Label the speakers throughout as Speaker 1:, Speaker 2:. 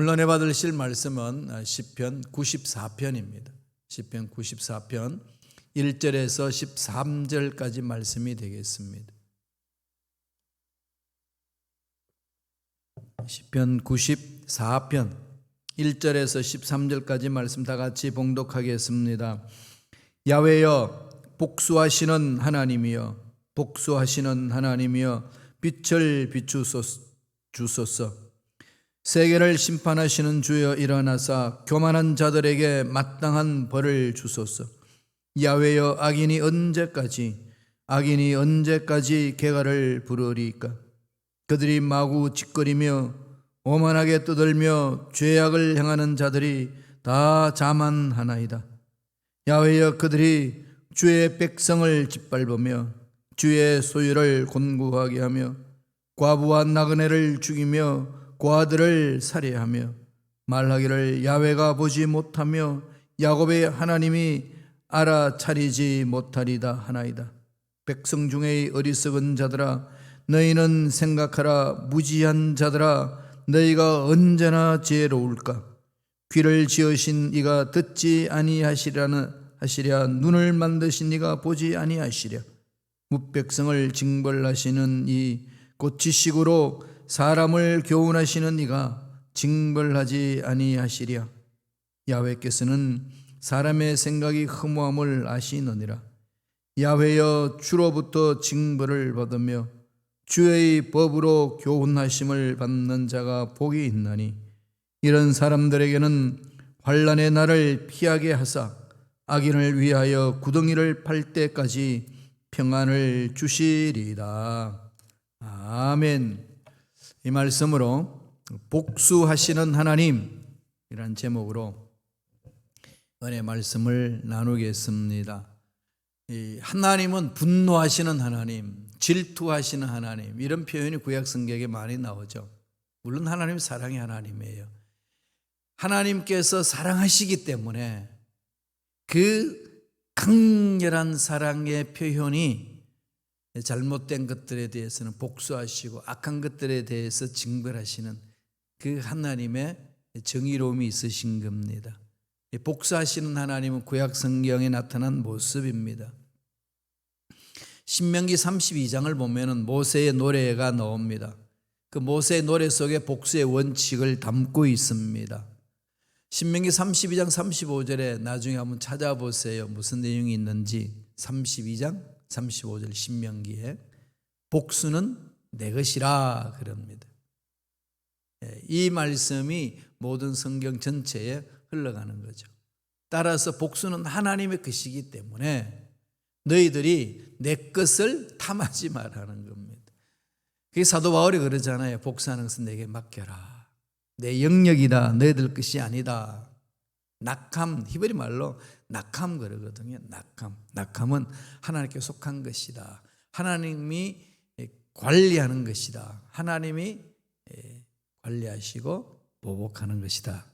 Speaker 1: 오늘 은혜 받으실 말씀은 시편 94편입니다. 시편 94편 1절에서 13절까지 말씀이 되겠습니다. 시편 94편 1절에서 13절까지 말씀 다 같이 봉독하겠습니다. 야훼여, 복수하시는 하나님이여, 복수하시는 하나님이여, 빛을 비추소서. 세계를 심판하시는 주여 일어나사 교만한 자들에게 마땅한 벌을 주소서. 야훼여, 악인이 언제까지 개가를 부르리까? 그들이 마구 짓거리며 오만하게 떠들며 죄악을 행하는 자들이 다 자만하나이다. 야훼여, 그들이 주의 백성을 짓밟으며 주의 소유를 곤고하게 하며 과부와 나그네를 죽이며 고아들을 살해하며 말하기를 야훼가 보지 못하며 야곱의 하나님이 알아차리지 못하리다 하나이다. 백성 중의 어리석은 자들아, 너희는 생각하라. 무지한 자들아, 너희가 언제나 지혜로울까? 귀를 지으신 이가 듣지 아니하시랴? 눈을 만드신 이가 보지 아니하시랴? 무백성을 징벌하시는 이 곧 지식으로 사람을 교훈하시는 이가 징벌하지 아니하시랴? 야훼께서는 사람의 생각이 허무함을 아시느니라. 야훼여, 주로부터 징벌을 받으며 주의 법으로 교훈하심을 받는 자가 복이 있나니 이런 사람들에게는 환난의 날을 피하게 하사 악인을 위하여 구덩이를 팔 때까지 평안을 주시리이다. 아멘. 이 말씀으로 복수하시는 하나님이란 제목으로 은혜 말씀을 나누겠습니다. 하나님은 분노하시는 하나님, 질투하시는 하나님, 이런 표현이 구약 성경에 많이 나오죠. 물론 하나님 사랑의 하나님이에요. 하나님께서 사랑하시기 때문에 그 강렬한 사랑의 표현이 잘못된 것들에 대해서는 복수하시고 악한 것들에 대해서 징벌하시는 그 하나님의 정의로움이 있으신 겁니다. 복수하시는 하나님은 구약 성경에 나타난 모습입니다. 신명기 32장을 보면 모세의 노래가 나옵니다. 그 모세의 노래 속에 복수의 원칙을 담고 있습니다. 신명기 32장 35절에 나중에 한번 찾아보세요. 무슨 내용이 있는지. 32장 35절 신명기에 복수는 내 것이라 그럽니다. 이 말씀이 모든 성경 전체에 흘러가는 거죠. 따라서 복수는 하나님의 것이기 때문에 너희들이 내 것을 탐하지 말라는 겁니다. 그게 사도 바울이 그러잖아요. 복수하는 것은 내게 맡겨라. 내 영역이다. 너희들 것이 아니다. 낙함, 히브리 말로 낙함 그러거든요. 낙함은 하나님께 속한 것이다. 하나님이 관리하는 것이다. 하나님이 관리하시고 보복하는 것이다.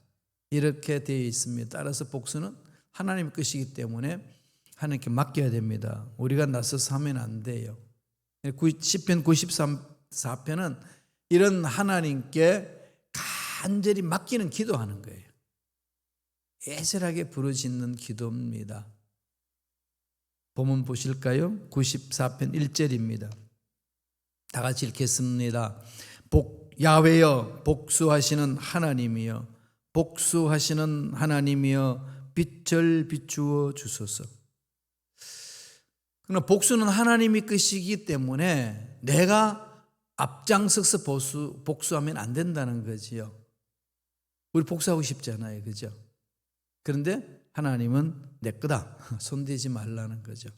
Speaker 1: 이렇게 되어 있습니다. 따라서 복수는 하나님 것이기 때문에 하나님께 맡겨야 됩니다. 우리가 나서서 하면 안 돼요. 시편 94편은 이런 하나님께 간절히 맡기는 기도하는 거예요. 애절하게 부르짖는 기도입니다. 본문 보실까요? 94편 1절입니다. 다 같이 읽겠습니다. 야훼여, 복수하시는 하나님이여, 복수하시는 하나님이여, 빛을 비추어 주소서. 그러나 복수는 하나님의 것이기 때문에 내가 앞장서서 복수하면 안 된다는 거지요. 우리 복수하고 싶잖아요. 그죠? 그런데 하나님은 내 거다. 손대지 말라는 거죠.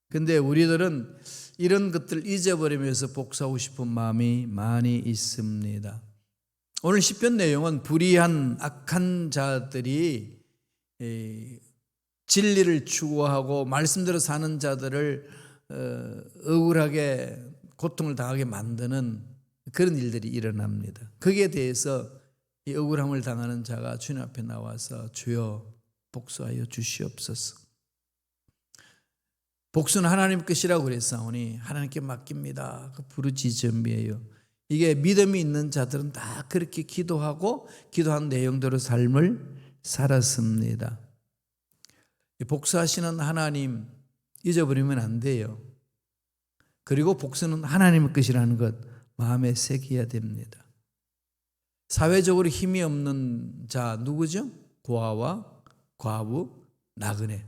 Speaker 1: 그런데 우리들은 이런 것들을 잊어버리면서 복수하고 싶은 마음이 많이 있습니다. 오늘 시편 내용은 불의한 악한 자들이 진리를 추구하고 말씀대로 사는 자들을 억울하게 고통을 당하게 만드는 그런 일들이 일어납니다. 거기에 대해서 이 억울함을 당하는 자가 주님 앞에 나와서 주여 복수하여 주시옵소서. 복수는 하나님 것이라고 그랬사오니 하나님께 맡깁니다. 그 부르짖음이에요. 이게 믿음이 있는 자들은 다 그렇게 기도하고 기도한 내용대로 삶을 살았습니다. 복수하시는 하나님 잊어버리면 안 돼요. 그리고 복수는 하나님의 것이라는 것 마음에 새겨야 됩니다. 사회적으로 힘이 없는 자 누구죠? 고아와 과부, 나그네.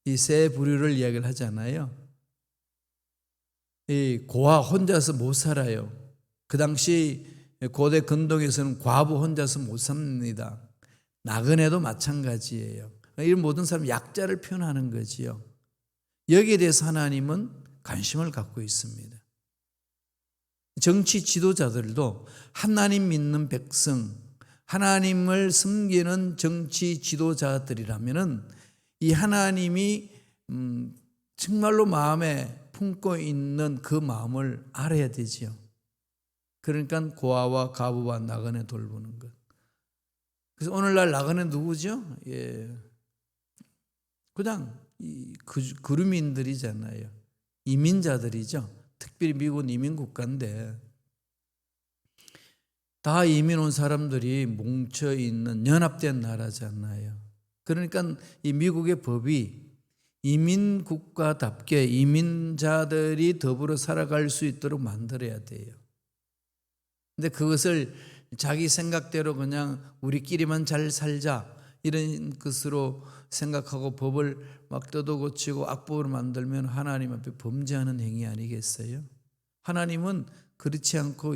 Speaker 1: 이 세 부류를 이야기를 하잖아요. 이 고아 혼자서 못 살아요. 그 당시 고대 근동에서는 과부 혼자서 못 삽니다. 나그네도 마찬가지예요. 이런 모든 사람 약자를 표현하는 거지요. 여기에 대해서 하나님은 관심을 갖고 있습니다. 정치 지도자들도 하나님 믿는 백성, 하나님을 섬기는 정치 지도자들이라면은 이 하나님이 정말로 마음에 품고 있는 그 마음을 알아야 되지요. 그러니까 고아와 과부와 나그네 돌보는 것. 그래서 오늘날 나그네 누구죠? 그냥 그루민들이잖아요. 이민자들이죠. 특별히 미국은 이민국가인데 다 이민 온 사람들이 뭉쳐있는 연합된 나라잖아요. 그러니까 이 미국의 법이 이민국가답게 이민자들이 더불어 살아갈 수 있도록 만들어야 돼요. 근데 그것을 자기 생각대로 그냥 우리끼리만 잘 살자 이런 것으로 생각하고 법을 막 뜯어고치고 악법으로 만들면 하나님 앞에 범죄하는 행위 아니겠어요? 하나님은 그렇지 않고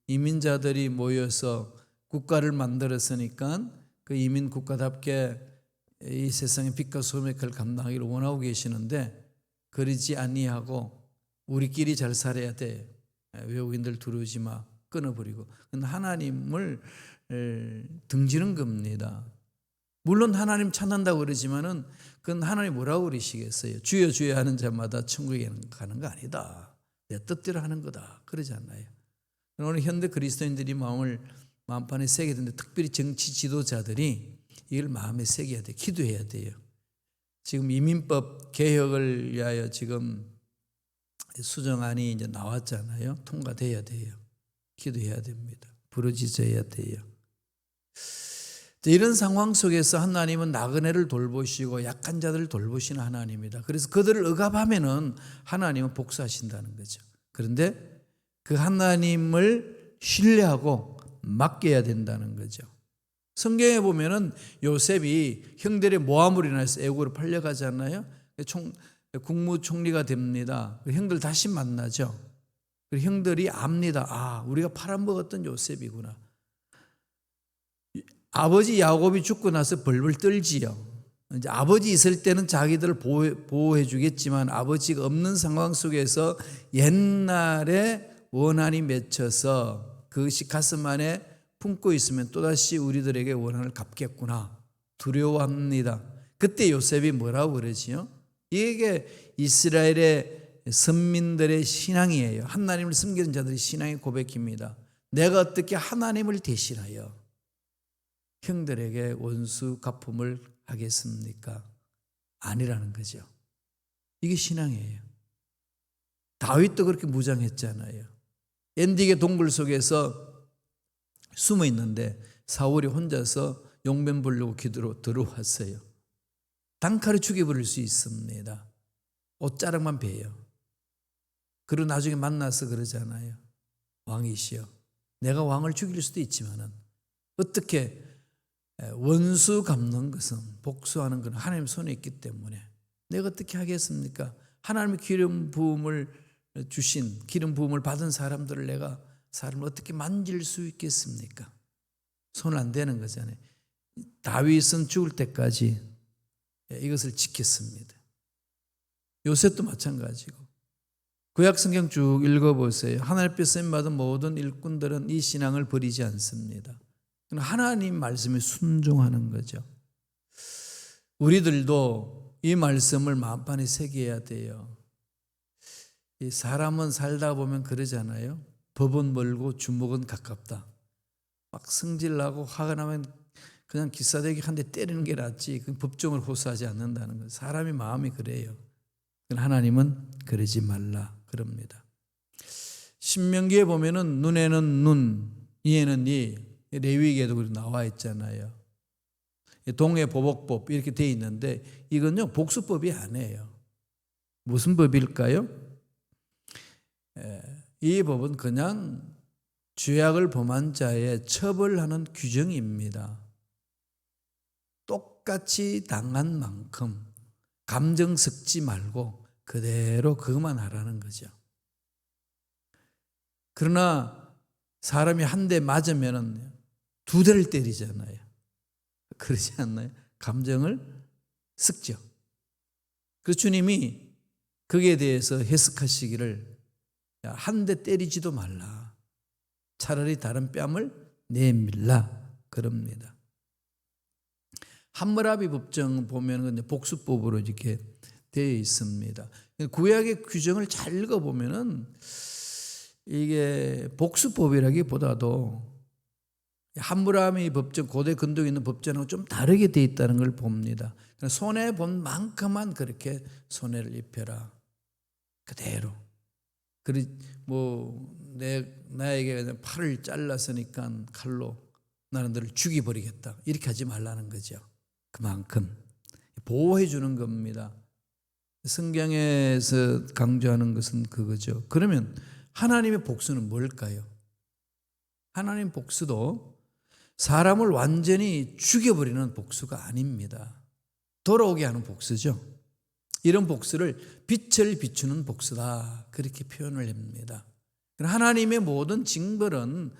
Speaker 1: 이민자들이 모여서 국가를 만들었으니까 그 이민국가답게 이 세상의 빛과 소금의 역할을 감당하기를 원하고 계시는데 그러지 아니하고 우리끼리 잘 살아야 돼. 외국인들 들어오지 마. 끊어버리고. 하나님을 등지는 겁니다. 물론 하나님 찾는다고 그러지만은 그건 하나님 뭐라고 그러시겠어요? 주여 주여 하는 자마다 천국에 가는 거 아니다. 내 뜻대로 하는 거다. 그러지 않나요? 오늘 현대 그리스도인들이 마음판에 새겨야 되는데 특별히 정치 지도자들이 이걸 마음에 새겨야 돼. 기도해야 돼요. 지금 이민법 개혁을 위하여 지금 수정안이 이제 나왔잖아요. 통과돼야 돼요. 기도해야 됩니다. 부르짖어야 돼요. 이런 상황 속에서 하나님은 나그네를 돌보시고 약한 자들을 돌보시는 하나님입니다. 그래서 그들을 억압하면은 하나님은 복수하신다는 거죠. 그런데 그 하나님을 신뢰하고 맡겨야 된다는 거죠. 성경에 보면은 요셉이 형들의 모함으로 인해서 애국으로 팔려가잖아요. 국무총리가 됩니다. 형들 다시 만나죠. 형들이 압니다. 아, 우리가 팔아먹었던 요셉이구나. 아버지 야곱이 죽고 나서 벌벌 떨지요. 이제 아버지 있을 때는 자기들을 보호해 주겠지만 아버지가 없는 상황 속에서 옛날에 원한이 맺혀서 그것이 가슴 안에 품고 있으면 또다시 우리들에게 원한을 갚겠구나 두려워합니다. 그때 요셉이 뭐라고 그러지요? 이게 이스라엘의 선민들의 신앙이에요. 하나님을 섬기는 자들의 신앙의 고백입니다. 내가 어떻게 하나님을 대신하여 형들에게 원수 갚음을 하겠습니까? 아니라는 거죠. 이게 신앙이에요. 다윗도 그렇게 무장했잖아요. 엔딕의 동굴 속에서 숨어 있는데 사울이 혼자서 용변 보려고 기도로 들어왔어요. 단칼에 죽여버릴 수 있습니다. 옷자락만 베요. 그리고 나중에 만나서 그러잖아요. 왕이시여, 내가 왕을 죽일 수도 있지만은 어떻게 원수 갚는 것은 복수하는 것은 하나님 손에 있기 때문에 내가 어떻게 하겠습니까? 하나님의 기름 부음을 주신 기름 부음을 받은 사람들을 내가 사람을 어떻게 만질 수 있겠습니까? 손을 안 대는 거잖아요. 다윗은 죽을 때까지 이것을 지켰습니다. 요셉도 마찬가지고 구약 성경 쭉 읽어보세요. 하나님께 쓰임받은 모든 일꾼들은 이 신앙을 버리지 않습니다. 하나님 말씀에 순종하는 거죠. 우리들도 이 말씀을 마음판에 새겨야 돼요. 이 사람은 살다 보면 그러잖아요. 법은 멀고 주먹은 가깝다. 막 성질나고 화가 나면 그냥 기싸대기 한 대 때리는 게 낫지 법정을 호소하지 않는다는 거예요. 사람이 마음이 그래요. 하나님은 그러지 말라 그럽니다. 신명기에 보면은 눈에는 눈, 이에는 이, 레위기에도 나와 있잖아요. 동해보복법 이렇게 돼 있는데 이건요 복수법이 아니에요. 무슨 법일까요? 이 법은 그냥 죄악을 범한 자에 처벌하는 규정입니다. 똑같이 당한 만큼 감정 섞지 말고 그대로 그것만 하라는 거죠. 그러나 사람이 한 대 맞으면 두 대를 때리잖아요. 그러지 않나요? 감정을 섞죠. 그 주님이 거기에 대해서 해석하시기를 한 대 때리지도 말라. 차라리 다른 뺨을 내밀라 그럽니다. 함무라비 법정 보면 복수법으로 이렇게 되어 있습니다. 구약의 규정을 잘 읽어보면은 이게 복수법이라기보다도 함무라비 법정, 고대 근동에 있는 법정하고 좀 다르게 되어 있다는 걸 봅니다. 손해 본 만큼만 그렇게 손해를 입혀라. 그대로. 나에게 팔을 잘랐으니까 칼로 나는 너를 죽여버리겠다. 이렇게 하지 말라는 거죠. 그만큼 보호해 주는 겁니다. 성경에서 강조하는 것은 그거죠. 그러면 하나님의 복수는 뭘까요? 하나님 복수도 사람을 완전히 죽여버리는 복수가 아닙니다. 돌아오게 하는 복수죠. 이런 복수를 빛을 비추는 복수다 그렇게 표현을 합니다. 하나님의 모든 징벌은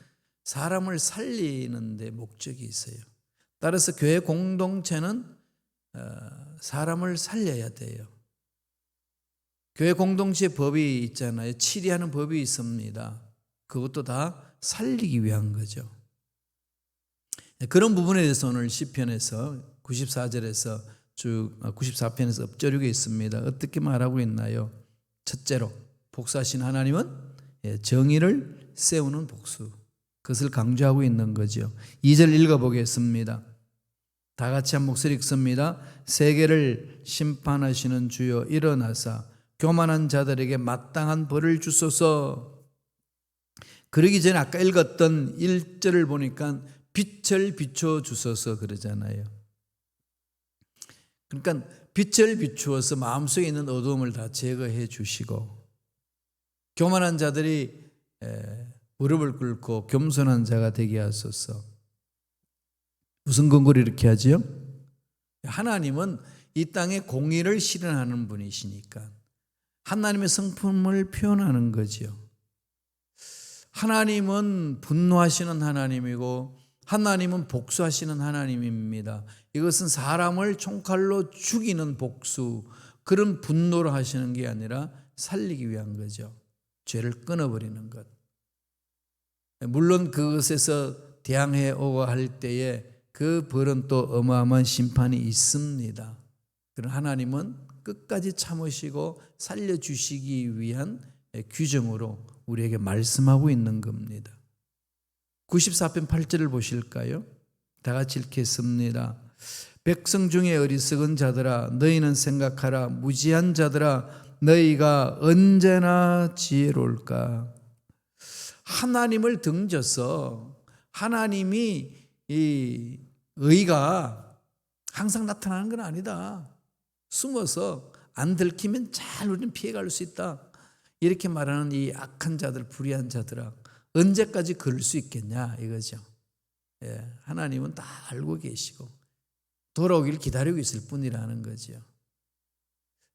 Speaker 1: 사람을 살리는 데 목적이 있어요. 따라서 교회 공동체는 사람을 살려야 돼요. 교회 공동체 법이 있잖아요. 치리하는 법이 있습니다. 그것도 다 살리기 위한 거죠. 그런 부분에 대해서 오늘 시편에서 94절에서 쭉 94편에서 엎조리고 있습니다. 어떻게 말하고 있나요? 첫째로 복수하신 하나님은 정의를 세우는 복수, 그것을 강조하고 있는 거죠. 2절 읽어보겠습니다. 다 같이 한 목소리 읽습니다. 세계를 심판하시는 주여 일어나사 교만한 자들에게 마땅한 벌을 주소서. 그러기 전에 아까 읽었던 1절을 보니까 빛을 비춰 주소서 그러잖아요. 그러니까 빛을 비추어서 마음속에 있는 어두움을 다 제거해 주시고, 교만한 자들이 무릎을 꿇고 겸손한 자가 되게 하소서. 무슨 근거로 이렇게 하지요? 하나님은 이 땅에 공의를 실현하는 분이시니까 하나님의 성품을 표현하는 거지요. 하나님은 분노하시는 하나님이고 하나님은 복수하시는 하나님입니다. 이것은 사람을 총칼로 죽이는 복수, 그런 분노를 하시는 게 아니라 살리기 위한 거죠. 죄를 끊어버리는 것. 물론 그것에서 대항해 오고 할 때에 그 벌은 또 어마어마한 심판이 있습니다. 그러나 하나님은 끝까지 참으시고 살려주시기 위한 규정으로 우리에게 말씀하고 있는 겁니다. 94편 8절을 보실까요? 다 같이 읽겠습니다. 백성 중에 어리석은 자들아 너희는 생각하라. 무지한 자들아 너희가 언제나 지혜로울까. 하나님을 등져서 하나님이 이 의가 항상 나타나는 건 아니다. 숨어서 안 들키면 잘 우리는 피해갈 수 있다. 이렇게 말하는 이 악한 자들, 불의한 자들아 언제까지 그럴 수 있겠냐 이거죠. 하나님은 다 알고 계시고 돌아오길 기다리고 있을 뿐이라는 거죠.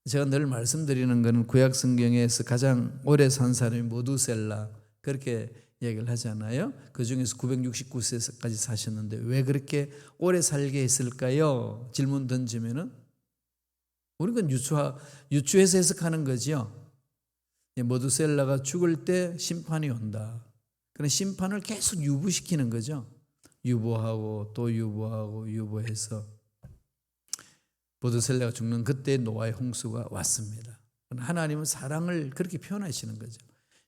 Speaker 1: 제가 늘 말씀드리는 것은 구약 성경에서 가장 오래 산 사람이 모두셀라 그렇게 얘기를 하잖아요. 그 중에서 969세까지 사셨는데 왜 그렇게 오래 살게 했을까요? 질문 던지면은 우리는 유추해서 해석하는 거죠. 모두셀라가 죽을 때 심판이 온다. 그런 심판을 계속 유보시키는 거죠. 유보하고 또 유보하고 유보해서 모두셀라가 죽는 그때 노아의 홍수가 왔습니다. 하나님은 사랑을 그렇게 표현하시는 거죠.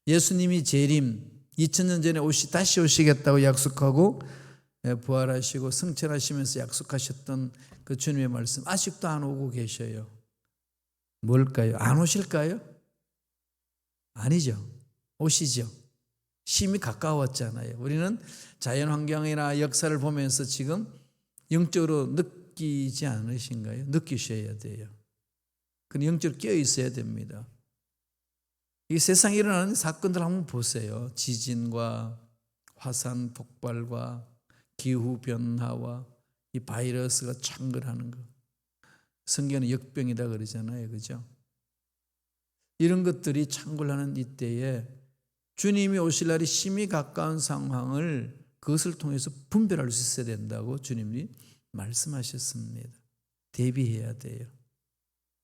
Speaker 1: 예수님이 재림 2000년 전에 다시 오시겠다고 약속하고 부활하시고 승천하시면서 약속하셨던 그 주님의 말씀 아직도 안 오고 계셔요. 뭘까요? 안 오실까요? 아니죠. 오시죠. 심히 가까웠잖아요. 우리는 자연 환경이나 역사를 보면서 지금 영적으로 느끼지 않으신가요? 느끼셔야 돼요. 그건 영적으로 깨어 있어야 됩니다. 이 세상에 일어나는 사건들 한번 보세요. 지진과 화산 폭발과 기후 변화와 이 바이러스가 창궐하는 거. 성경은 역병이다 그러잖아요. 그죠? 이런 것들이 창궐하는 이때에 주님이 오실 날이 심히 가까운 상황을 그것을 통해서 분별할 수 있어야 된다고 주님이 말씀하셨습니다. 대비해야 돼요.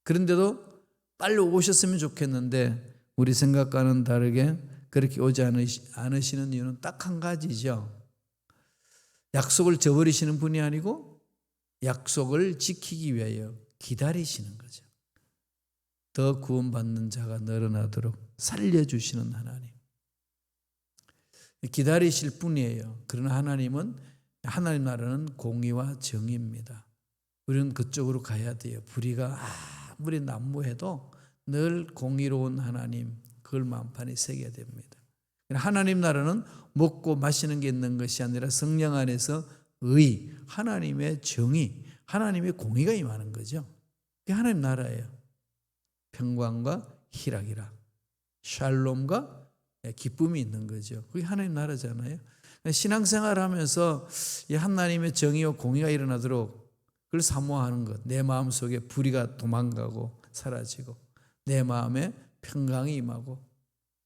Speaker 1: 그런데도 빨리 오셨으면 좋겠는데 우리 생각과는 다르게 그렇게 오지 않으시는 이유는 딱 한 가지죠. 약속을 저버리시는 분이 아니고 약속을 지키기 위하여 기다리시는 거죠. 더 구원받는 자가 늘어나도록 살려주시는 하나님. 기다리실 뿐이에요. 그러나 하나님은 하나님 나라는 공의와 정의입니다. 우리는 그쪽으로 가야 돼요. 불의가 아무리 난무해도 늘 공의로운 하나님, 그걸 마음판에 새겨야 됩니다. 하나님 나라는 먹고 마시는 게 있는 것이 아니라 성령 안에서 의, 하나님의 정의, 하나님의 공의가 임하는 거죠. 그게 하나님 나라예요. 평강과 희락이라, 샬롬과 기쁨이 있는 거죠. 그게 하나님 나라잖아요. 신앙생활 하면서 이 하나님의 정의와 공의가 일어나도록 그걸 사모하는 것, 내 마음속에 불의가 도망가고 사라지고 내 마음에 평강이 임하고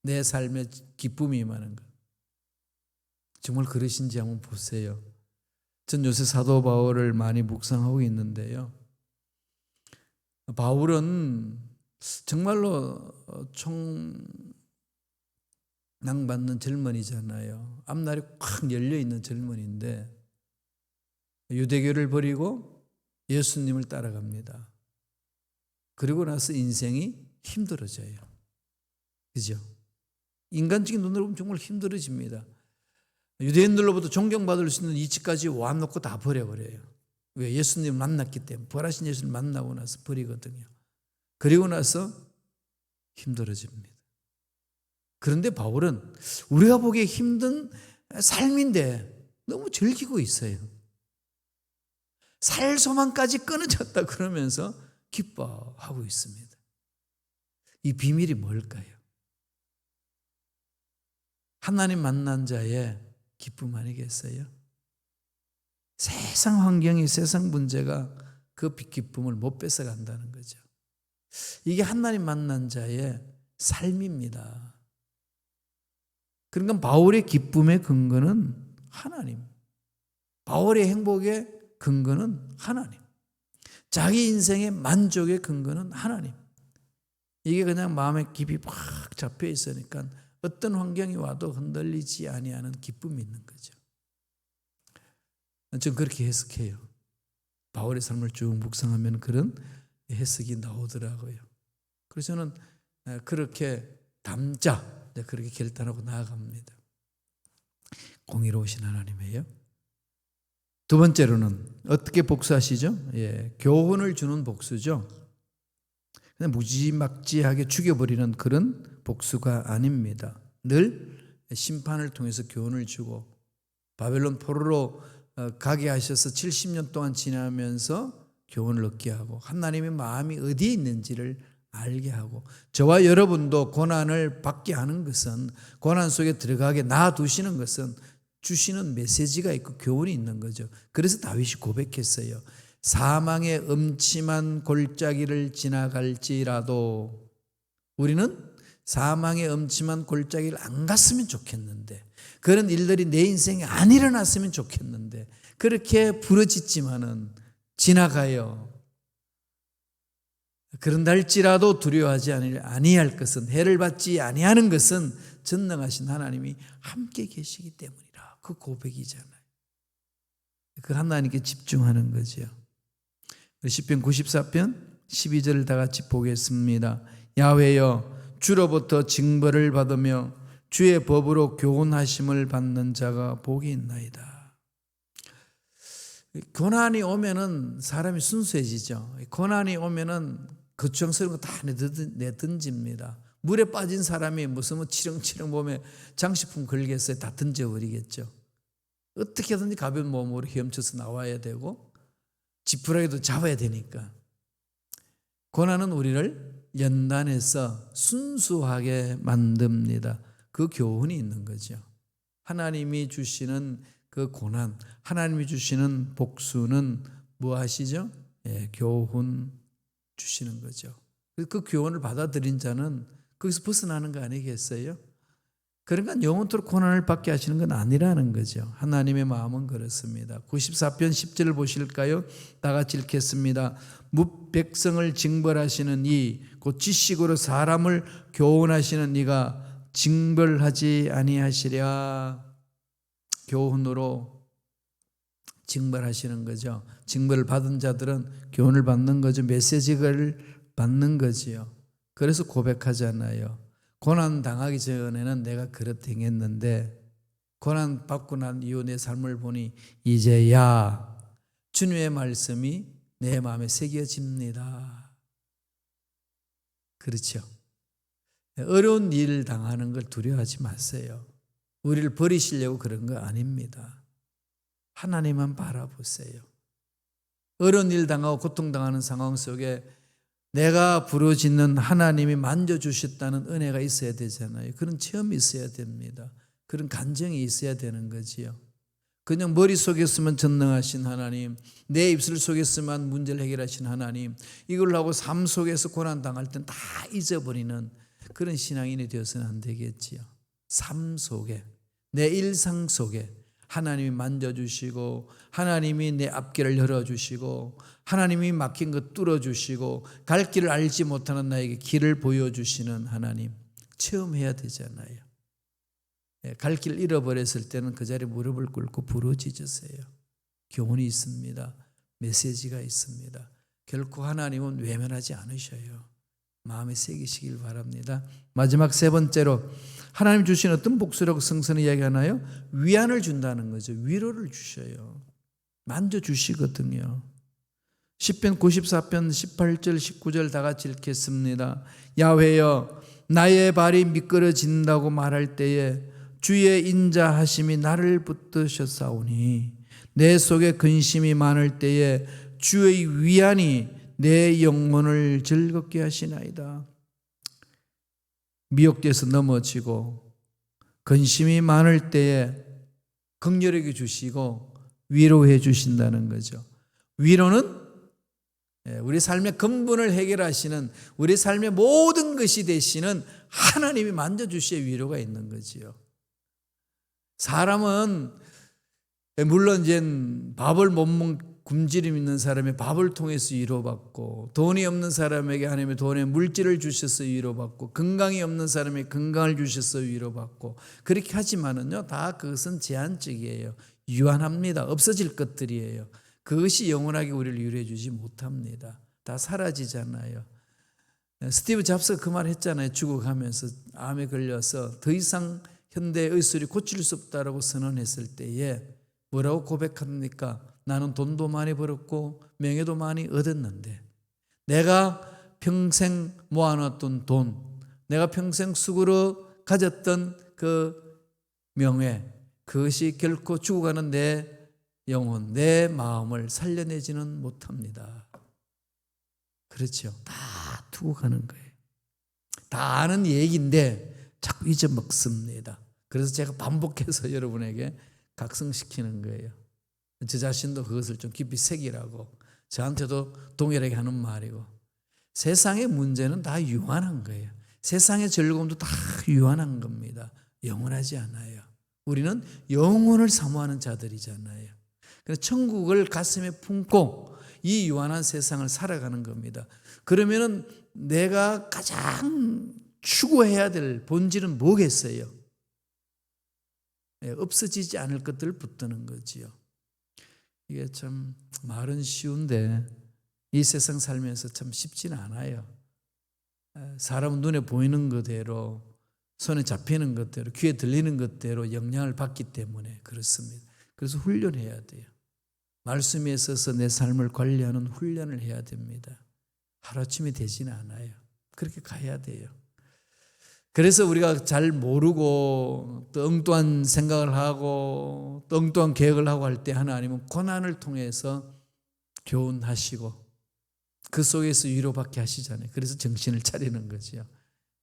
Speaker 1: 내 삶에 기쁨이 임하는 것. 정말 그러신지 한번 보세요. 전 요새 사도 바울을 많이 묵상하고 있는데요. 바울은 정말로 총랑받는 젊은이잖아요. 앞날이 꽉 열려있는 젊은이인데 유대교를 버리고 예수님을 따라갑니다. 그리고 나서 인생이 힘들어져요. 그죠? 인간적인 눈으로 보면 정말 힘들어집니다. 유대인들로부터 존경받을 수 있는 이치까지 와놓고 다 버려버려요. 왜? 예수님을 만났기 때문에. 부활하신 예수를 만나고 나서 버리거든요. 그리고 나서 힘들어집니다. 그런데 바울은 우리가 보기에 힘든 삶인데 너무 즐기고 있어요. 살 소망까지 끊어졌다 그러면서 기뻐하고 있습니다. 이 비밀이 뭘까요? 하나님 만난 자의 기쁨 아니겠어요? 세상 환경이, 세상 문제가 그 기쁨을 못 뺏어간다는 거죠. 이게 하나님 만난 자의 삶입니다. 그러니까 바울의 기쁨의 근거는 하나님, 바울의 행복의 근거는 하나님, 자기 인생의 만족의 근거는 하나님. 이게 그냥 마음에 깊이 팍 잡혀 있으니까 어떤 환경이 와도 흔들리지 아니하는 기쁨이 있는 거죠. 저는 그렇게 해석해요. 바울의 삶을 쭉 묵상하면 그런 해석이 나오더라고요. 그래서 저는 그렇게 담자, 그렇게 결단하고 나아갑니다. 공의로우신 하나님이에요. 두 번째로는 어떻게 복수하시죠? 교훈을 주는 복수죠. 그냥 무지막지하게 죽여버리는 그런 복수가 아닙니다. 늘 심판을 통해서 교훈을 주고 바벨론 포로로 가게 하셔서 70년 동안 지나면서 교훈을 얻게 하고 하나님의 마음이 어디에 있는지를 알게 하고 저와 여러분도 고난을 받게 하는 것은 고난 속에 들어가게 놔두시는 것은 주시는 메시지가 있고 교훈이 있는 거죠. 그래서 다윗이 고백했어요. 사망의 음침한 골짜기를 지나갈지라도 우리는 사망의 음침한 골짜기를 안 갔으면 좋겠는데 그런 일들이 내 인생에 안 일어났으면 좋겠는데 그렇게 부르짖지만은 지나가요. 그런달지라도 두려워하지 아니할 것은 해를 받지 아니하는 것은 전능하신 하나님이 함께 계시기 때문이라. 그 고백이잖아요. 그 하나님께 집중하는 거죠. 시편 94편 12절을 다 같이 보겠습니다. 야훼여 주로부터 징벌을 받으며 주의 법으로 교훈하심을 받는 자가 복이 있나이다. 고난이 오면은 사람이 순수해지죠. 고난이 오면은 거추장스러운 거 다 내던집니다. 물에 빠진 사람이 무슨 치렁치렁 몸에 장식품 걸겠어요? 다 던져버리겠죠. 어떻게든지 가벼운 몸으로 헤엄쳐서 나와야 되고 지푸라기도 잡아야 되니까. 고난은 우리를 연단해서 순수하게 만듭니다. 그 교훈이 있는 거죠. 하나님이 주시는 그 고난, 하나님이 주시는 복수는 무엇이죠? 교훈 주시는 거죠. 그 교훈을 받아들인 자는 거기서 벗어나는 거 아니겠어요? 그러니까 영원토록 고난을 받게 하시는 건 아니라는 거죠. 하나님의 마음은 그렇습니다. 94편 10절을 보실까요? 다 같이 읽겠습니다. 백성을 징벌하시는 이 곧 지식으로 사람을 교훈하시는 이가 징벌하지 아니하시랴. 교훈으로 징벌하시는 거죠. 징벌을 받은 자들은 교훈을 받는 거죠. 메시지를 받는 거지요. 그래서 고백하잖아요. 고난 당하기 전에는 내가 그렇게 행했는데 고난 받고 난 이후 내 삶을 보니 이제야 주님의 말씀이 내 마음에 새겨집니다. 그렇죠. 어려운 일 당하는 걸 두려워하지 마세요. 우리를 버리시려고 그런 거 아닙니다. 하나님만 바라보세요. 어려운 일 당하고 고통당하는 상황 속에 내가 부르짖는 하나님이 만져주셨다는 은혜가 있어야 되잖아요. 그런 체험이 있어야 됩니다. 그런 간증이 있어야 되는 거지요. 그냥 머릿속에서만 전능하신 하나님, 내 입술 속에서만 문제를 해결하신 하나님, 이걸 하고 삶 속에서 고난당할 땐 다 잊어버리는 그런 신앙인이 되어서는 안 되겠지요. 삶 속에, 내 일상 속에 하나님이 만져주시고 하나님이 내 앞길을 열어주시고 하나님이 막힌 것 뚫어주시고 갈 길을 알지 못하는 나에게 길을 보여주시는 하나님 체험해야 되잖아요. 갈 길 잃어버렸을 때는 그 자리에 무릎을 꿇고 부르짖으세요. 교훈이 있습니다. 메시지가 있습니다. 결코 하나님은 외면하지 않으셔요. 마음에 새기시길 바랍니다. 마지막 세 번째로 하나님 주신 어떤 복수라고 성서는 이야기하나요? 위안을 준다는 거죠. 위로를 주셔요. 만져주시거든요. 시편 94편 18절 19절 다 같이 읽겠습니다. 야훼여 나의 발이 미끄러진다고 말할 때에 주의 인자하심이 나를 붙드셨사오니 내 속에 근심이 많을 때에 주의 위안이 내 영혼을 즐겁게 하시나이다. 미혹돼서 넘어지고 근심이 많을 때에 긍휼하게 주시고 위로해 주신다는 거죠. 위로는 우리 삶의 근본을 해결하시는, 우리 삶의 모든 것이 되시는 하나님이 만져주시의 위로가 있는 거지요. 사람은 물론 이제 밥을 못 먹는 굶주림 있는 사람의 밥을 통해서 위로받고, 돈이 없는 사람에게 하나님의 돈의 물질을 주셔서 위로받고, 건강이 없는 사람에게 건강을 주셔서 위로받고, 그렇게 하지만은요, 다 그것은 제한적이에요. 유한합니다. 없어질 것들이에요. 그것이 영원하게 우리를 위로해 주지 못합니다. 다 사라지잖아요. 스티브 잡스가 그 말 했잖아요. 죽어가면서 암에 걸려서 더 이상 현대의 의술이 고칠 수 없다라고 선언했을 때에 뭐라고 고백합니까? 나는 돈도 많이 벌었고 명예도 많이 얻었는데 내가 평생 모아놨던 돈, 내가 평생 수고로 가졌던 그 명예, 그것이 결코 죽어가는 내 영혼, 내 마음을 살려내지는 못합니다. 그렇죠. 다 두고 가는 거예요. 다 아는 얘기인데 자꾸 잊어먹습니다. 그래서 제가 반복해서 여러분에게 각성시키는 거예요. 저 자신도 그것을 좀 깊이 새기라고, 저한테도 동일하게 하는 말이고, 세상의 문제는 다 유한한 거예요. 세상의 즐거움도 다 유한한 겁니다. 영원하지 않아요. 우리는 영혼을 사모하는 자들이잖아요. 그래서 천국을 가슴에 품고 이 유한한 세상을 살아가는 겁니다. 그러면은 내가 가장 추구해야 될 본질은 뭐겠어요? 없어지지 않을 것들을 붙드는 거지요. 이게 참 말은 쉬운데 이 세상 살면서 참 쉽지는 않아요. 사람은 눈에 보이는 그대로, 손에 잡히는 것대로, 귀에 들리는 것대로 영향을 받기 때문에 그렇습니다. 그래서 훈련해야 돼요. 말씀에 있어서 내 삶을 관리하는 훈련을 해야 됩니다. 하루아침에 되지는 않아요. 그렇게 가야 돼요. 그래서 우리가 잘 모르고 또 엉뚱한 생각을 하고 또 엉뚱한 계획을 하고 할 때 하나님은 고난을 통해서 교훈하시고 그 속에서 위로받게 하시잖아요. 그래서 정신을 차리는 거죠.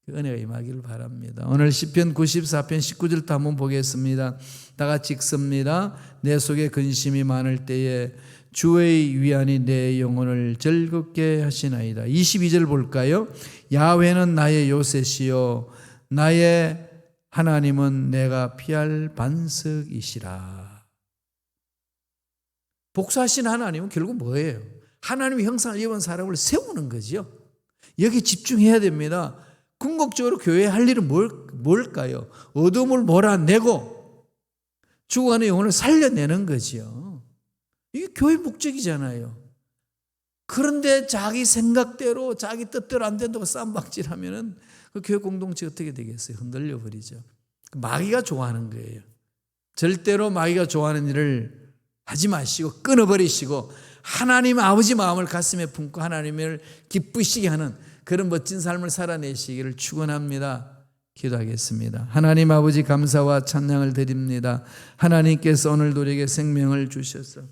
Speaker 1: 그 은혜가 임하기를 바랍니다. 오늘 시편 94편 19절도 한번 보겠습니다. 다 같이 읽습니다. 내 속에 근심이 많을 때에 주의 위안이 내 영혼을 즐겁게 하시나이다. 22절 볼까요? 야훼는 나의 요새시요 나의 하나님은 내가 피할 반석이시라. 복수하신 하나님은 결국 뭐예요? 하나님의 형상을 입은 사람을 세우는 거죠. 여기 집중해야 됩니다. 궁극적으로 교회에 할 일은 뭘까요? 어둠을 몰아내고 죽어가는 영혼을 살려내는 거죠. 이게 교회 목적이잖아요. 그런데 자기 생각대로 자기 뜻대로 안 된다고 쌈박질하면은 그 교회 공동체 어떻게 되겠어요? 흔들려 버리죠. 마귀가 좋아하는 거예요. 절대로 마귀가 좋아하는 일을 하지 마시고 끊어버리시고 하나님 아버지 마음을 가슴에 품고 하나님을 기쁘시게 하는 그런 멋진 삶을 살아내시기를 축원합니다. 기도하겠습니다. 하나님 아버지 감사와 찬양을 드립니다. 하나님께서 오늘 우리에게 생명을 주셔서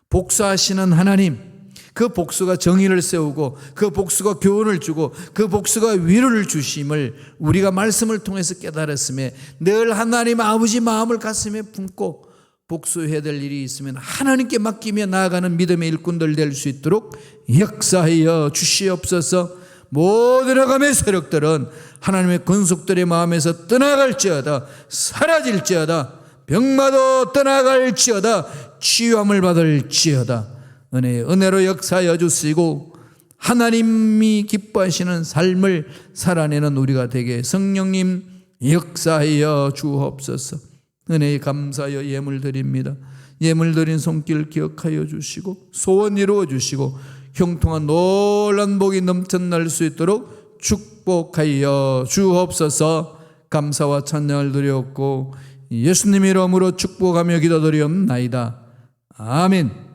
Speaker 1: 복수하시는 하나님, 그 복수가 정의를 세우고 그 복수가 교훈을 주고 그 복수가 위로를 주심을 우리가 말씀을 통해서 깨달았음에 늘 하나님 아버지 마음을 가슴에 품고 복수해야 될 일이 있으면 하나님께 맡기며 나아가는 믿음의 일꾼들 될 수 있도록 역사하여 주시옵소서. 모든 악함의 세력들은 하나님의 권속들의 마음에서 떠나갈지어다, 사라질지어다, 병마도 떠나갈지어다, 치유함을 받을지어다. 은혜로 역사하여 주시고 하나님이 기뻐하시는 삶을 살아내는 우리가 되게 성령님 역사하여 주옵소서. 은혜에 감사하여 예물 드립니다. 예물 드린 손길 기억하여 주시고 소원 이루어 주시고 형통한 놀란 복이 넘쳐날 수 있도록 축복하여 주옵소서. 감사와 찬양을 드렸고 예수님 이름으로 축복하며 기도드리옵나이다. 아멘.